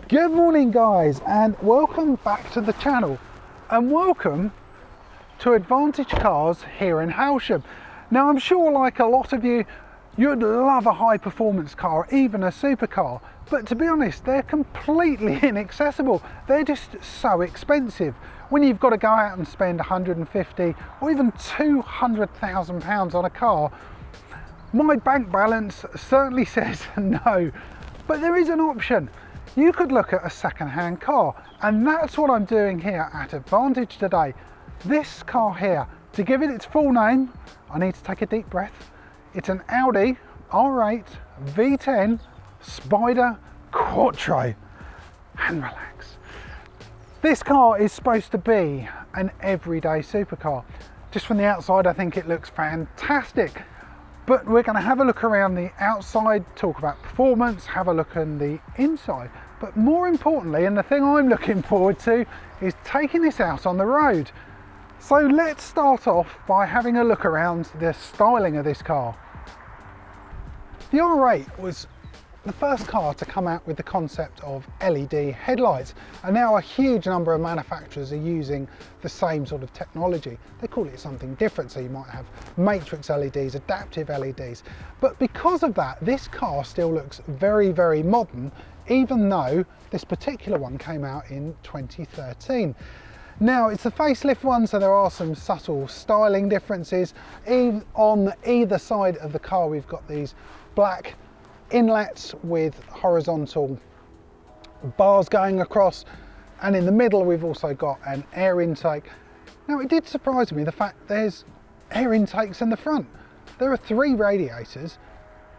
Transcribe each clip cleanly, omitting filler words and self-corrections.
Good morning guys, and welcome back to the channel, and welcome to Advantage Cars here in Hailsham. Now I'm sure like a lot of you, you'd love a high performance car, even a supercar, but to be honest they're completely inaccessible. They're just so expensive. When you've got to go out and spend 150 or even 200,000 pounds on a car, my bank balance certainly says no. But there is an option. You could look at a second-hand car, and that's what I'm doing here at Advantage today. This car here, to give it its full name, I need to take a deep breath. It's an Audi R8 V10 Spyder Quattro. And relax. This car is supposed to be an everyday supercar. Just from the outside, I think it looks fantastic. But we're going to have a look around the outside, talk about performance, have a look on the inside. But more importantly, and the thing I'm looking forward to, is taking this out on the road. So let's start off by having a look around the styling of this car. The R8 was the first car to come out with the concept of LED headlights, and now a huge number of manufacturers are using the same sort of technology. They call it something different, so you might have matrix LEDs, adaptive LEDs, but because of that this car still looks very, very modern, even though this particular one came out in 2013. Now it's a facelift one, so there are some subtle styling differences. On either side of the car we've got these black inlets with horizontal bars going across, and in the middle we've also got an air intake. Now it did surprise me the fact there's air intakes in the front. There are 3 radiators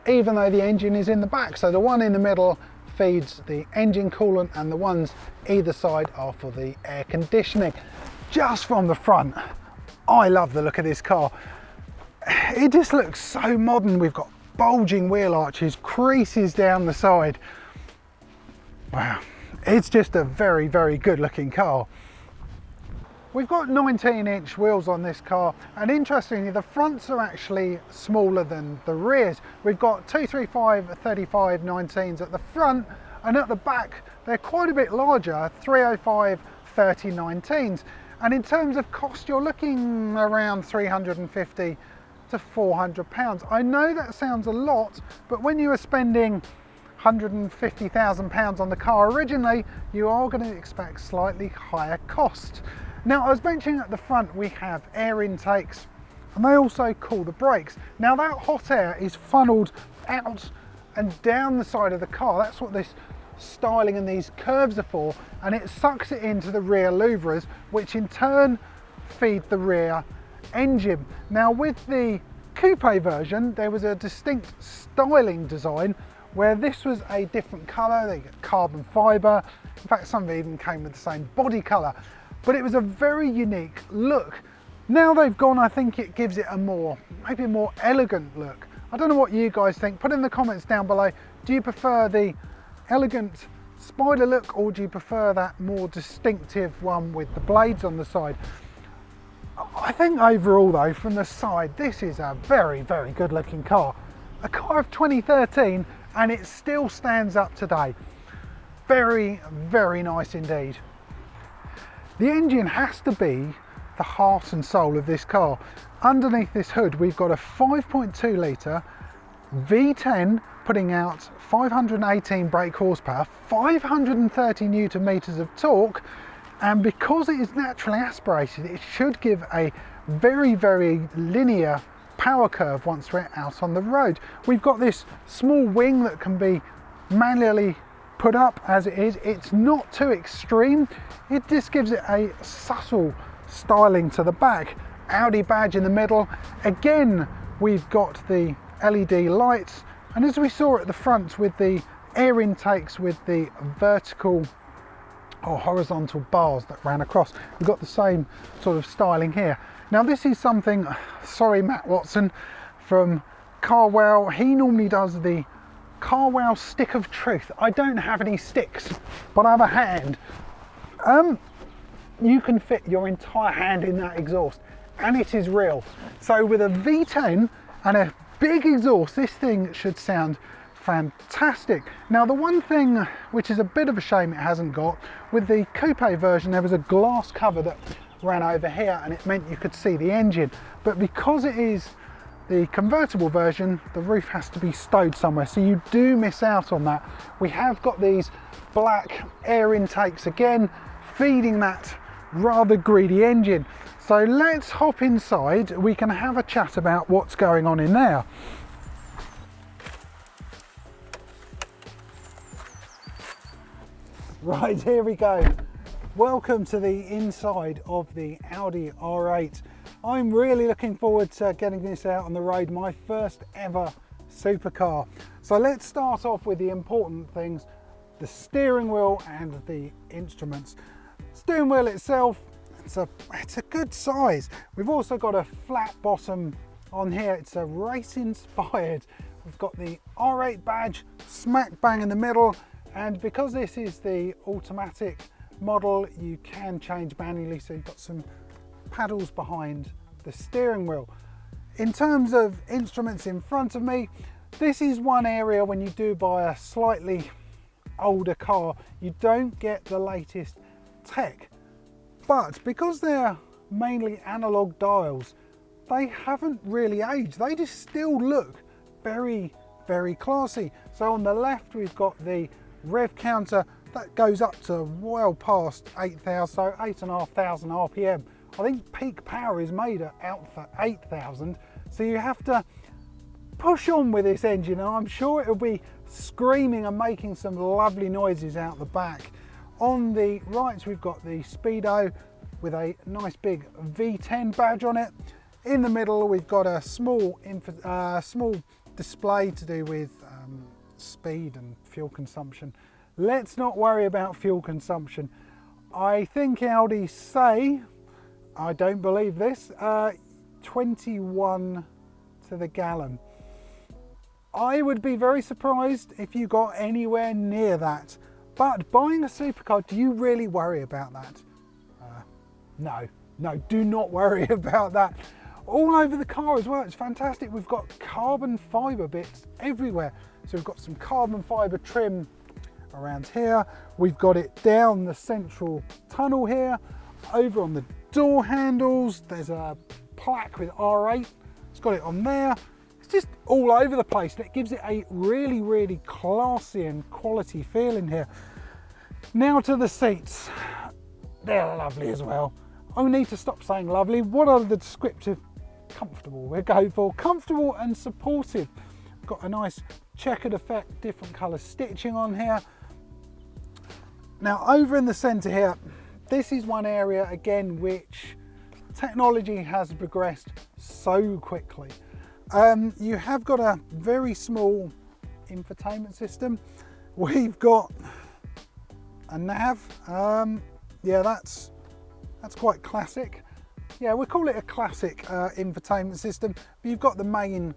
even though the engine is in the back, so the one in the middle feeds the engine coolant and the ones either side are for the air conditioning. Just from the front, I love the look of this car. It just looks so modern. We've got bulging wheel arches, creases down the side. Wow, it's just a very, very good looking car. We've got 19-inch wheels on this car, and interestingly the fronts are actually smaller than the rears. We've got 235 35 19s at the front, and at the back they're quite a bit larger, 305 30 19s. And in terms of cost, you're looking around 350 to 400 pounds. I know that sounds a lot, but when you were spending 150,000 pounds on the car originally, you are going to expect slightly higher cost. Now I was mentioning at the front we have air intakes, and they also cool the brakes. Now that hot air is funneled out and down the side of the car. That's what this styling and these curves are for, and it sucks it into the rear louvres, which in turn feed the rear engine. Now with the coupe version there was a distinct styling design where this was a different colour. They get carbon fibre, in fact some of it even came with the same body colour, but it was a very unique look. Now they've gone, I think it gives it a maybe a more elegant look. I don't know what you guys think. Put in the comments down below, do you prefer the elegant Spyder look, or do you prefer that more distinctive one with the blades on the side? I think overall though, from the side, this is a very, very good looking car. A car of 2013, and it still stands up today. Very, very nice indeed. The engine has to be the heart and soul of this car. Underneath this hood we've got a 5.2 litre V10 putting out 518 brake horsepower, 530 newton meters of torque, and because it is naturally aspirated it should give a very, very linear power curve once we're out on the road. We've got this small wing that can be manually put up as it is. It's not too extreme, it just gives it a subtle styling to the back. Audi badge in the middle. Again we've got the LED lights, and as we saw at the front with the air intakes with the vertical or horizontal bars that ran across, we've got the same sort of styling here. Now this is something, sorry Matt Watson from Carwell, he normally does the Carwell stick of truth. I don't have any sticks, but I have a hand. You can fit your entire hand in that exhaust, and it is real. So with a V10 and a big exhaust, this thing should sound fantastic. Now the one thing which is a bit of a shame it hasn't got, with the coupe version there was a glass cover that ran over here and it meant you could see the engine, but because it is the convertible version, the roof has to be stowed somewhere, so you do miss out on that. We have got these black air intakes again, feeding that rather greedy engine. So let's hop inside, we can have a chat about what's going on in there. Right, here we go. Welcome to the inside of the Audi R8. I'm really looking forward to getting this out on the road, my first ever supercar. So let's start off with the important things, the steering wheel and the instruments. Steering wheel itself, it's a good size. We've also got a flat bottom on here, it's a race inspired. We've got the R8 badge smack bang in the middle, and because this is the automatic model, you can change manually, so you've got some paddles behind the steering wheel. In terms of instruments in front of me, this is one area when you do buy a slightly older car, you don't get the latest tech, but because they're mainly analog dials, they haven't really aged. They just still look very, very classy. So on the left we've got the rev counter that goes up to well past 8,000, so 8,500 RPM. I think peak power is made out for 8,000, so you have to push on with this engine, and I'm sure it'll be screaming and making some lovely noises out the back. On the right we've got the Speedo with a nice big V10 badge on it. In the middle we've got a small display to do with speed and fuel consumption. Let's not worry about fuel consumption. I think Audi say, I don't believe this, 21 to the gallon. I would be very surprised if you got anywhere near that. But buying a supercar, do you really worry about that? No, do not worry about that. All over the car as well, it's fantastic. We've got carbon fibre bits everywhere. So we've got some carbon fibre trim around here. We've got it down the central tunnel here. Over on the door handles, there's a plaque with R8. It's got it on there. It's just all over the place, and it gives it a really, really classy and quality feel in here. Now to the seats. They're lovely as well. I need to stop saying lovely. What are the descriptive? Comfortable. We'll go for comfortable and supportive. Got a nice checkered effect, different colour stitching on here. Now over in the centre here, this is one area again which technology has progressed so quickly. You have got a very small infotainment system. We've got a nav. Yeah, that's quite classic. Yeah, we call it a classic infotainment system. But you've got the main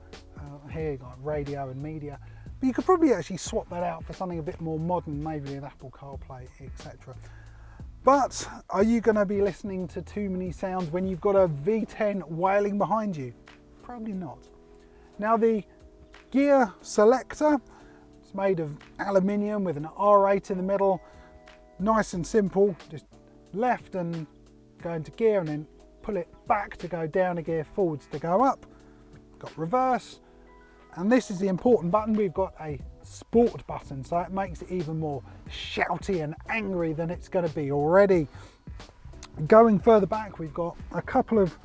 here, you've got radio and media. But you could probably actually swap that out for something a bit more modern, maybe an Apple CarPlay, etc. But are you going to be listening to too many sounds when you've got a V10 wailing behind you? Probably not. Now the gear selector, it's made of aluminium with an R8 in the middle. Nice and simple, just left and go into gear and then pull it back to go down a gear, forwards to go up. Got reverse, and this is the important button. We've got a sport button, so it makes it even more shouty and angry than it's going to be already. Going further back, we've got a couple of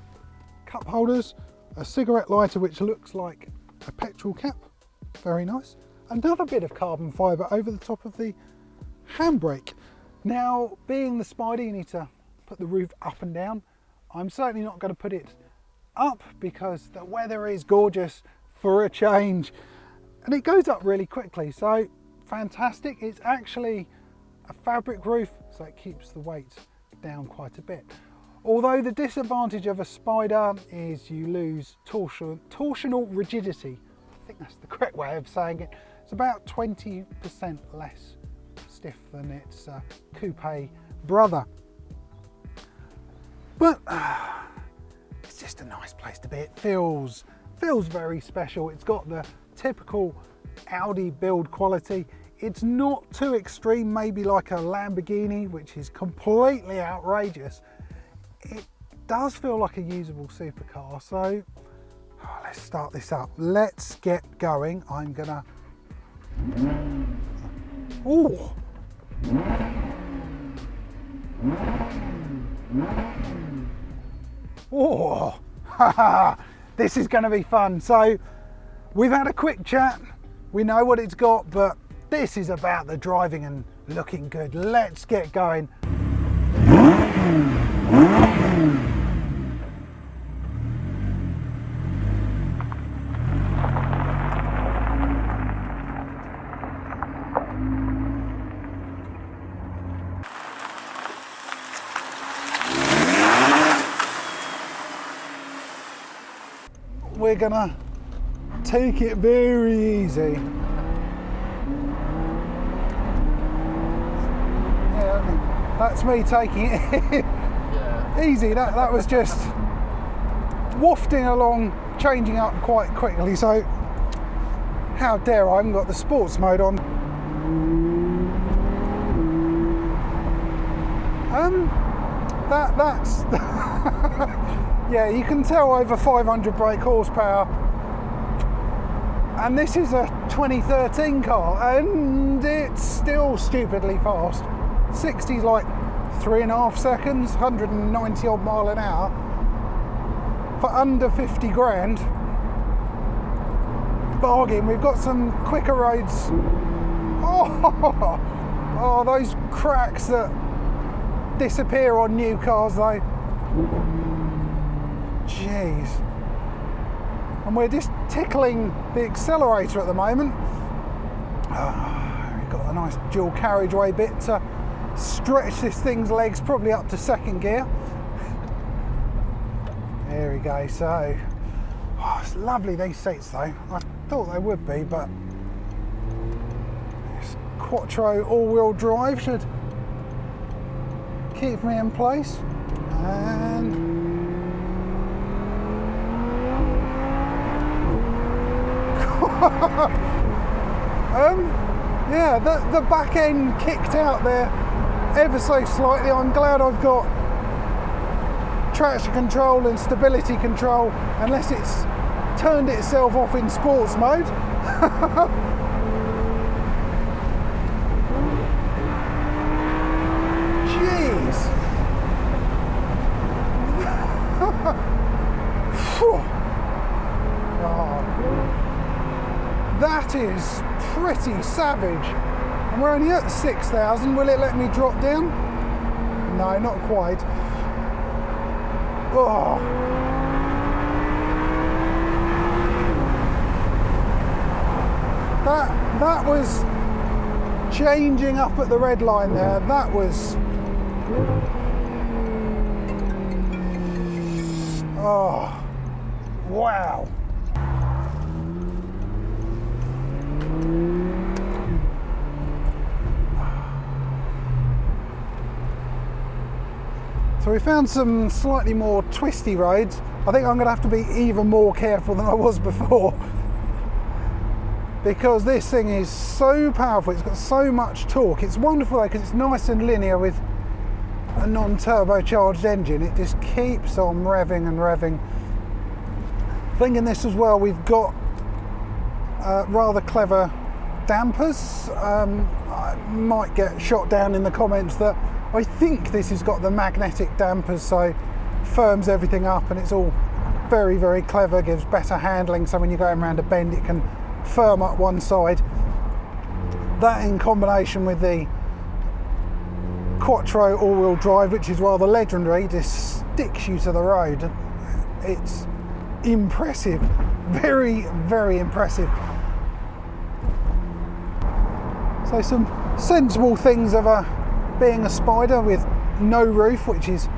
cup holders, a cigarette lighter which looks like a petrol cap, very nice. Another bit of carbon fibre over the top of the handbrake. Now, being the Spyder, you need to put the roof up and down. I'm certainly not going to put it up because the weather is gorgeous for a change, and it goes up really quickly, so fantastic. It's actually a fabric roof, so it keeps the weight down quite a bit. Although the disadvantage of a Spyder is you lose torsional rigidity. I think that's the correct way of saying it. It's about 20% less stiff than its coupe brother. But it's just a nice place to be. It feels very special. It's got the typical Audi build quality. It's not too extreme, maybe like a Lamborghini, which is completely outrageous. It does feel like a usable supercar, so let's start this up. Let's get going. I'm gonna... Ooh! Oh, this is going to be fun. So we've had a quick chat, we know what it's got, but this is about the driving and looking good. Let's get going. We're gonna take it very easy. Yeah, that's me taking it easy. That was just wafting along, changing up quite quickly. So how dare I haven't got the sports mode on. That's yeah, you can tell over 500 brake horsepower, and this is a 2013 car and it's still stupidly fast. 60's like 3.5 seconds, 190 odd mile an hour for under 50 grand. Bargain. We've got some quicker roads. Oh, those cracks that disappear on new cars though. Jeez. And we're just tickling the accelerator at the moment. We've got a nice dual carriageway bit to stretch this thing's legs probably up to second gear. There we go. So it's lovely, these seats though. I thought they would be, but this Quattro all-wheel drive should keep me in place. And yeah, the back end kicked out there ever so slightly. I'm glad I've got traction control and stability control, unless it's turned itself off in sports mode. Jeez. That is pretty savage. And we're only at 6,000. Will it let me drop down? No, not quite. Oh. That was changing up at the red line there. That was... Oh, wow. So we found some slightly more twisty roads. I think I'm going to have to be even more careful than I was before, because this thing is so powerful. It's got so much torque. It's wonderful though because it's nice and linear with a non-turbocharged engine. It just keeps on revving and revving. Thinking this as well, we've got rather clever dampers. I might get shot down in the comments that I think this has got the magnetic dampers, so firms everything up, and it's all very, very clever, gives better handling, so when you're going around a bend it can firm up one side. That in combination with the Quattro all-wheel drive, which is rather legendary, just sticks you to the road. It's impressive, very, very impressive. So some sensible things of being a Spyder with no roof, which is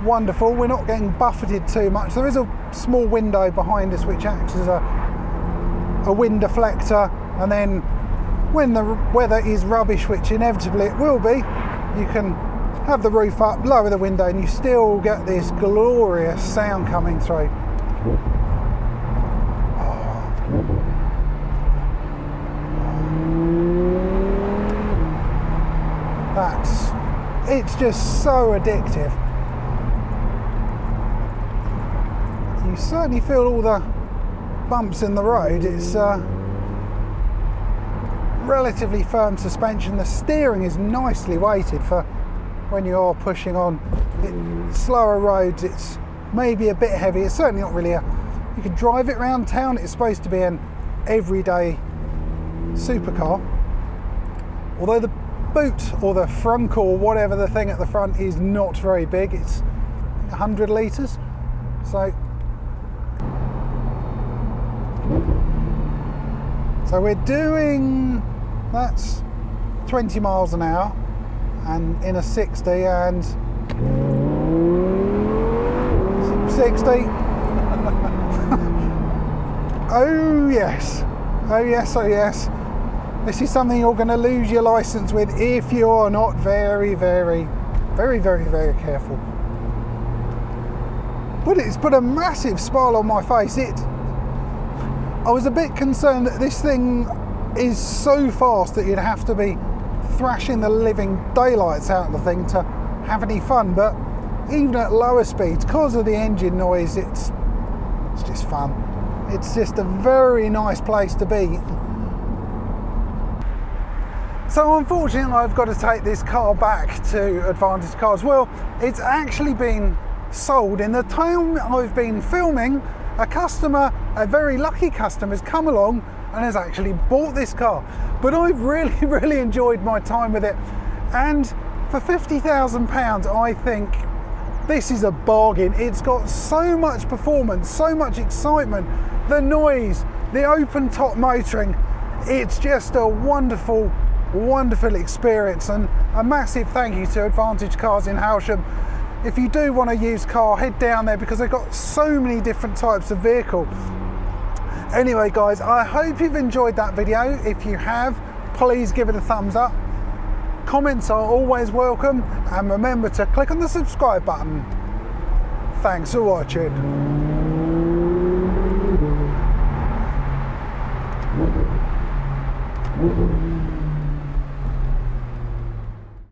wonderful. We're not getting buffeted too much. There is a small window behind us which acts as a wind deflector, and then when the weather is rubbish, which inevitably it will be, you can have the roof up, lower the window, and you still get this glorious sound coming through. it's just so addictive. You certainly feel all the bumps in the road. It's relatively firm suspension. The steering is nicely weighted for when you are pushing on slower roads. It's maybe a bit heavy. It's certainly not really you can drive it around town. It's supposed to be an everyday supercar, although the boot or the frunk or whatever the thing at the front is not very big. It's 100 litres, so we're doing, that's 20 miles an hour and in a 60 and 60. Oh yes, oh yes, oh yes. This is something you're going to lose your license with if you're not very, very, very, very, very careful. But it's put a massive smile on my face. I was a bit concerned that this thing is so fast that you'd have to be thrashing the living daylights out of the thing to have any fun, but even at lower speeds, because of the engine noise, it's just fun. It's just a very nice place to be. So unfortunately I've got to take this car back to Advantage Cars. Well, it's actually been sold. In the time I've been filming, a very lucky customer has come along and has actually bought this car. But I've really enjoyed my time with it. And for £50,000, I think this is a bargain. It's got so much performance, so much excitement, the noise, the open top motoring. It's just a wonderful experience, and a massive thank you to Advantage Cars in Howsham. If you do want a used car, head down there because they've got so many different types of vehicle. Anyway guys, I hope you've enjoyed that video. If you have, please give it a thumbs up. Comments are always welcome, and remember to click on the subscribe button. Thanks for watching.